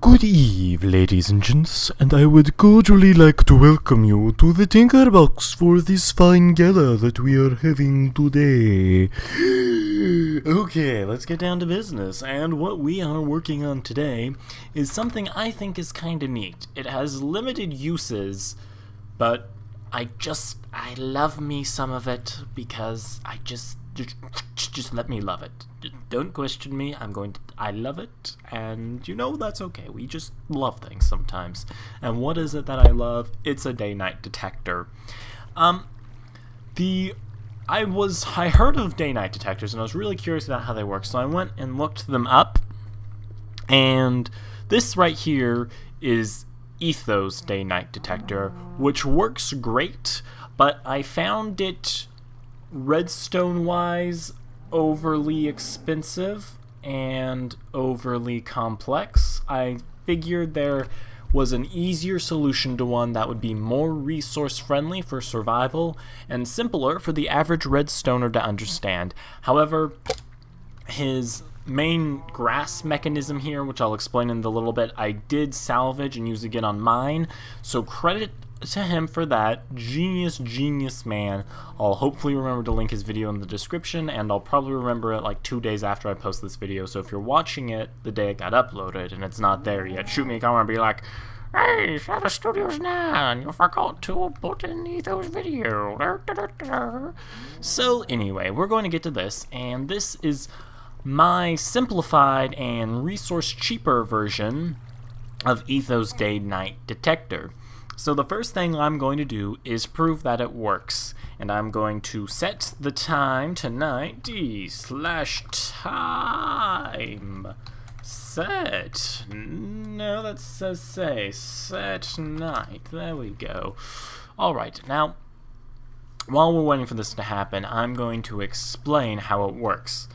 Good eve, ladies and gents, and I would cordially like to welcome you to the Tinkerbox for this fine gala that we are having today. Okay, let's get down to business, and what we are working on today is something I think is kinda neat. It has limited uses, but I love me some of it because just let me love it. Don't question me, I love it, and that's okay. We just love things sometimes. And what is it that I love? It's a day-night detector. I heard of day-night detectors, and I was really curious about how they work, so I went and looked them up, and this right here is Ethos day-night detector, which works great, but I found it redstone-wise overly expensive and overly complex. I figured there was an easier solution to one that would be more resource friendly for survival and simpler for the average redstoner to understand. However, his main grass mechanism here, which I'll explain in a little bit, I did salvage and use again on mine, so credit to him for that. Genius man. I'll hopefully remember to link his video in the description, and I'll probably remember it like 2 days after I post this video, so if you're watching it the day it got uploaded and it's not there yet, shoot me a comment and be like, "Hey, Shadow Studios 9, you forgot to put in Ethos video." So anyway, we're going to get to this, and this is my simplified and resource cheaper version of Ethos Day-Night Detector. So the first thing I'm going to do is prove that it works, and I'm going to set the time to 90/time. Set. No, that says set night. There we go. Alright, now, while we're waiting for this to happen, I'm going to explain how it works.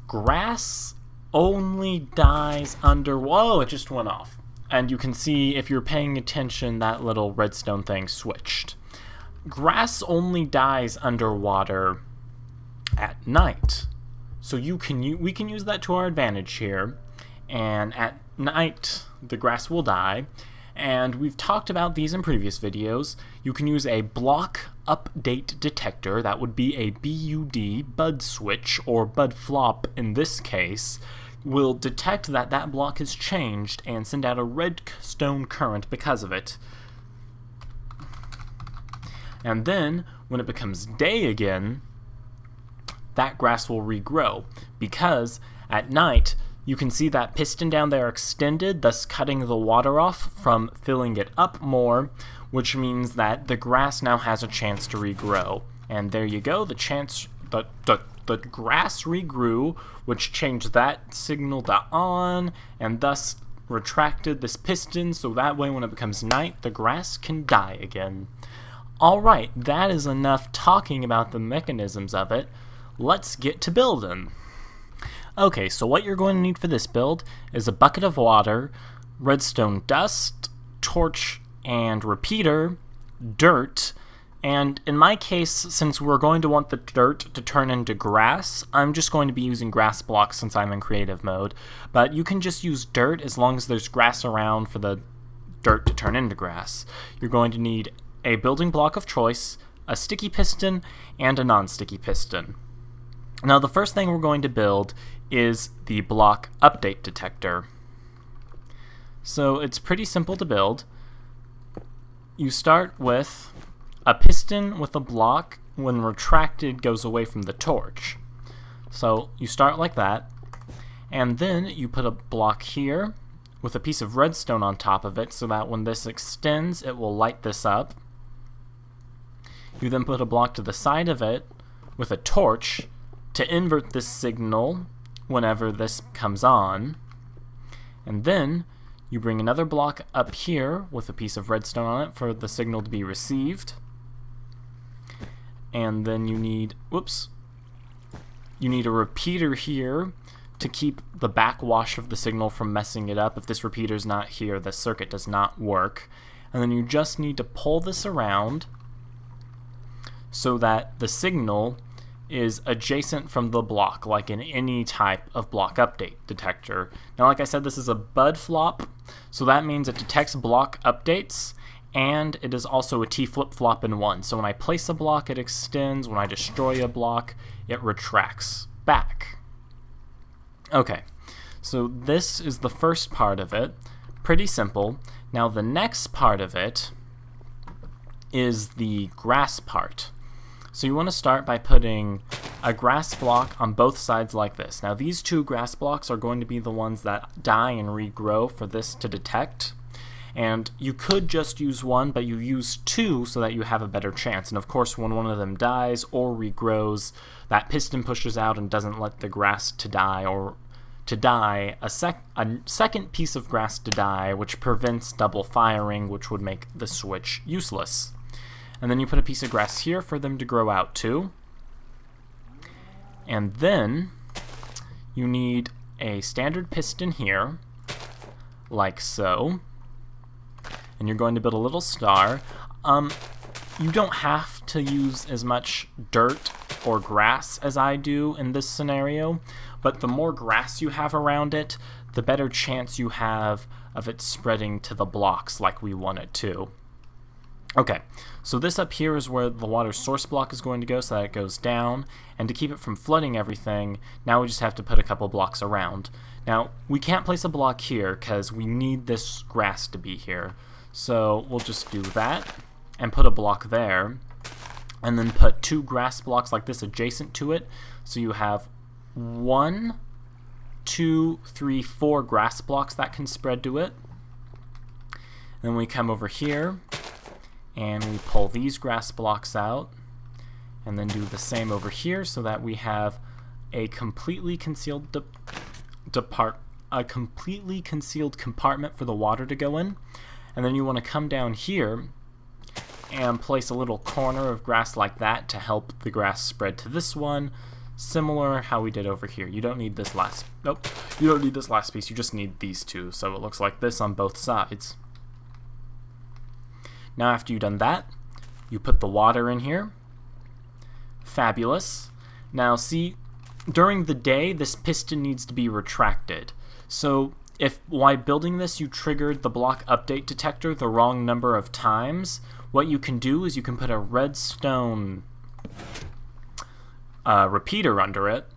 Grass only dies under... Whoa, it just went off. And you can see, if you're paying attention, that little redstone thing switched. Grass only dies underwater at night. So we can use that to our advantage here. And at night, the grass will die. And we've talked about these in previous videos. You can use a block update detector. That would be a BUD, bud switch, or bud flop in this case, will detect that that block has changed and send out a redstone current because of it. And then, when it becomes day again, that grass will regrow, because at night you can see that piston down there extended, thus cutting the water off from filling it up more, which means that the grass now has a chance to regrow. And there you go, the grass regrew, which changed that signal to on, and thus retracted this piston, so that way when it becomes night, the grass can die again. Alright, that is enough talking about the mechanisms of it. Let's get to building. Okay, so what you're going to need for this build is a bucket of water, redstone dust, torch and repeater, dirt, and in my case, since we're going to want the dirt to turn into grass, I'm just going to be using grass blocks since I'm in creative mode. But you can just use dirt as long as there's grass around for the dirt to turn into grass. You're going to need a building block of choice, a sticky piston, and a non-sticky piston. Now the first thing we're going to build is the block update detector. So it's pretty simple to build. You start with a piston with a block, when retracted, goes away from the torch. So you start like that, and then you put a block here with a piece of redstone on top of it so that when this extends, it will light this up. You then put a block to the side of it with a torch to invert this signal whenever this comes on. And then you bring another block up here with a piece of redstone on it for the signal to be received. And then you need, you need a repeater here to keep the backwash of the signal from messing it up. If this repeater's not here, the circuit does not work. And then you just need to pull this around so that the signal is adjacent from the block, like in any type of block update detector. Now, like I said, this is a bud flop, so that means it detects block updates, and it is also a T flip-flop in one. So when I place a block, it extends. When I destroy a block, it retracts back. Okay, so this is the first part of it. Pretty simple. Now the next part of it is the grass part. So you want to start by putting a grass block on both sides like this. Now these two grass blocks are going to be the ones that die and regrow for this to detect. And you could just use one, but you use two so that you have a better chance. And of course, when one of them dies or regrows, that piston pushes out and doesn't let the grass to die, or to die, a second piece of grass to die, which prevents double firing, which would make the switch useless. And then you put a piece of grass here for them to grow out too. And then you need a standard piston here, like so. And you're going to build a little star. You don't have to use as much dirt or grass as I do in this scenario, but the more grass you have around it, the better chance you have of it spreading to the blocks like we want it to. Okay, so this up here is where the water source block is going to go, so that it goes down, and to keep it from flooding everything, now we just have to put a couple blocks around. Now, we can't place a block here because we need this grass to be here. So we'll just do that and put a block there, and then put two grass blocks like this adjacent to it. So you have 1, 2, 3, 4 grass blocks that can spread to it. Then we come over here and we pull these grass blocks out, and then do the same over here so that we have a completely concealed compartment for the water to go in. And then you want to come down here and place a little corner of grass like that to help the grass spread to this one, similar how we did over here. You don't need this last, you don't need this last piece, you just need these two, so it looks like this on both sides. Now after you've done that, you put the water in here. Fabulous. Now see, during the day this piston needs to be retracted. So if while building this you triggered the block update detector the wrong number of times, what you can do is you can put a redstone repeater under it,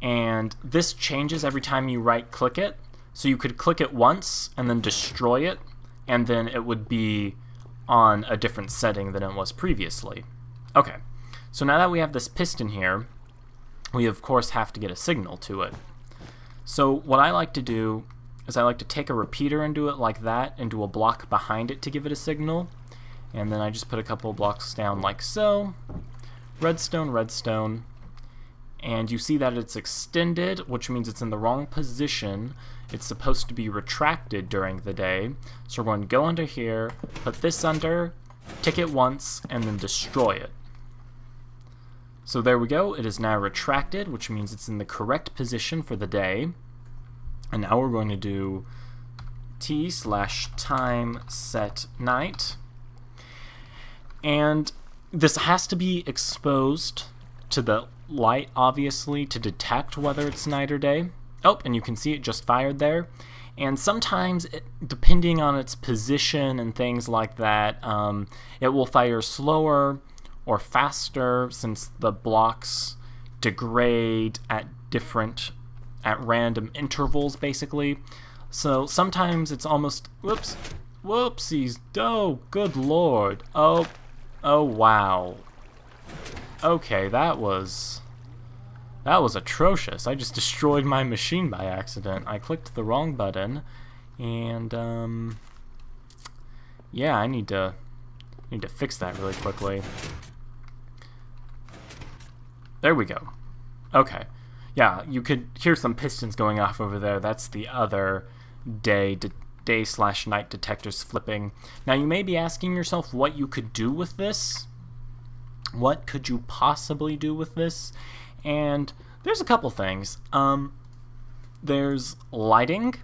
and this changes every time you right click it. So you could click it once and then destroy it, and then it would be on a different setting than it was previously. Okay, so now that we have this piston here, we of course have to get a signal to it. So what I like to do is I like to take a repeater and do it like that, and do a block behind it to give it a signal. And then I just put a couple of blocks down like so. Redstone, redstone. And you see that it's extended, which means it's in the wrong position. It's supposed to be retracted during the day. So we're going to go under here, put this under, tick it once, and then destroy it. So there we go. It is now retracted, which means it's in the correct position for the day. And now we're going to do t/time set night. And this has to be exposed to the light, obviously, to detect whether it's night or day. Oh, and you can see it just fired there. And sometimes, depending on its position and things like that, it will fire slower or faster, since the blocks degrade at random intervals, basically. So sometimes it's almost, whoopsies, oh, good lord, oh wow. Okay, that was atrocious. I just destroyed my machine by accident. I clicked the wrong button, and yeah, I need to fix that really quickly. There we go. Okay. Yeah, you could hear some pistons going off over there. That's the other day/night detectors flipping. Now you may be asking yourself what you could do with this. What could you possibly do with this? And there's a couple things. There's lighting.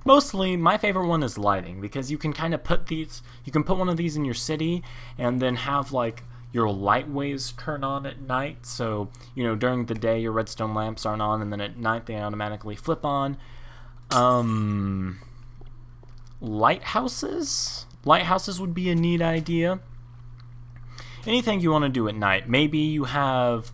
Mostly, my favorite one is lighting, because you can kind of put these, you can put one of these in your city, and then have like, your light waves turn on at night. So, you know, during the day your redstone lamps aren't on, and then at night they automatically flip on. Lighthouses? Lighthouses would be a neat idea. Anything you want to do at night. Maybe you have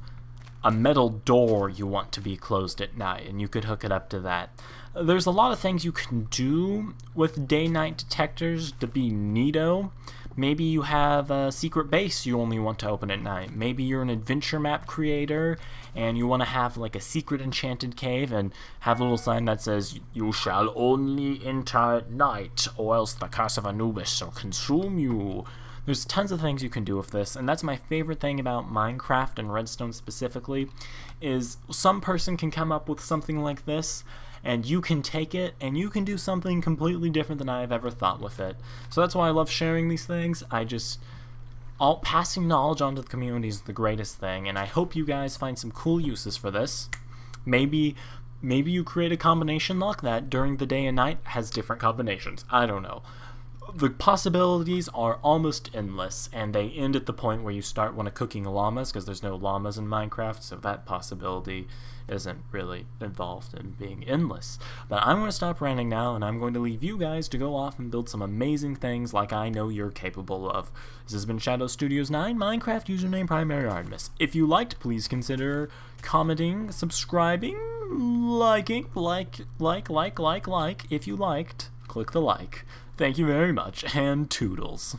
a metal door you want to be closed at night, and you could hook it up to that. There's a lot of things you can do with day-night detectors to be neato. Maybe you have a secret base you only want to open at night. Maybe you're an adventure map creator and you want to have like a secret enchanted cave and have a little sign that says, "You shall only enter at night, or else the curse of Anubis shall consume you." There's tons of things you can do with this, and that's my favorite thing about Minecraft and Redstone specifically, is some person can come up with something like this, and you can take it, and you can do something completely different than I've ever thought with it. So that's why I love sharing these things. Passing knowledge onto the community is the greatest thing, and I hope you guys find some cool uses for this. Maybe you create a combination lock that during the day and night has different combinations. I don't know. The possibilities are almost endless, and they end at the point where you start one of cooking llamas, because there's no llamas in Minecraft, so that possibility isn't really involved in being endless. But I'm going to stop ranting now, and I'm going to leave you guys to go off and build some amazing things like I know you're capable of. This has been Shadow Studios 9, Minecraft username Primary Artemis. If you liked, please consider commenting, subscribing, liking, like. If you liked, click the like. Thank you very much, and toodles.